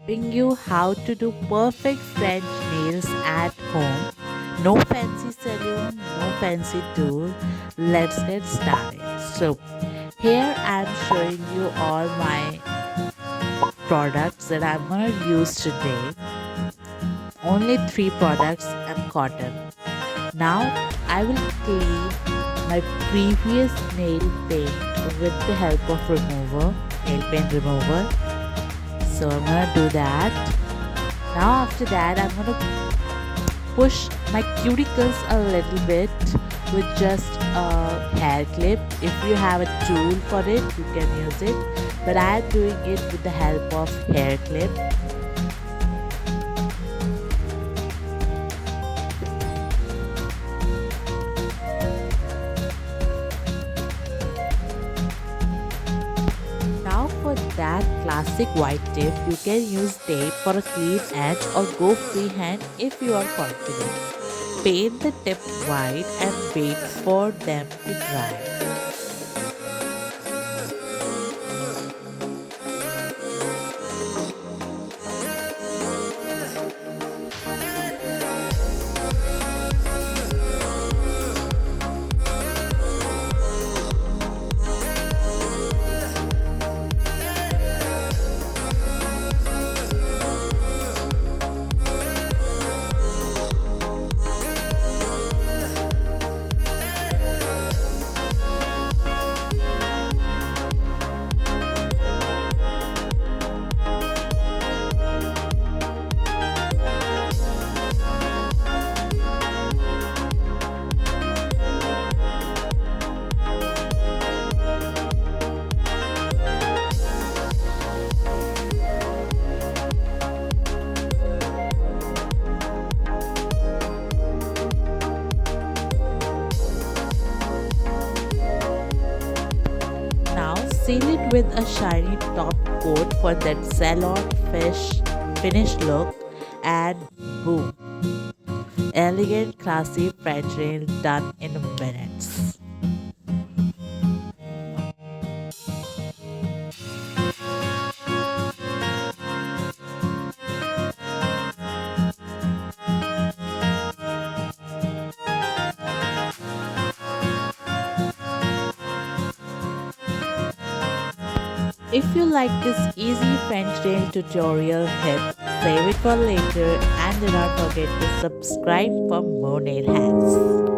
helping you how to do perfect French nails at home. No fancy salon, no fancy tool. Let's get started. So, here I'm showing you all my products that I'm gonna use today. Only three products and cotton. Now I will clean my previous nail paint with the help of nail paint remover. So I'm gonna do that. Now after that I'm gonna push my cuticles a little bit with just a hair clip. If you have a tool for it, you can use it. But I'm doing it with the help of hair clip. Now for that classic white tip, you can use tape for a clean edge or go freehand if you are confident. Paint the tip white and wait for them to dry. Now seal it with a shiny top coat for that salon finish look, and boom, elegant classy French nail done in minutes. If you like this easy French nail tutorial, hit save it for later and do not forget to subscribe for more nail hacks.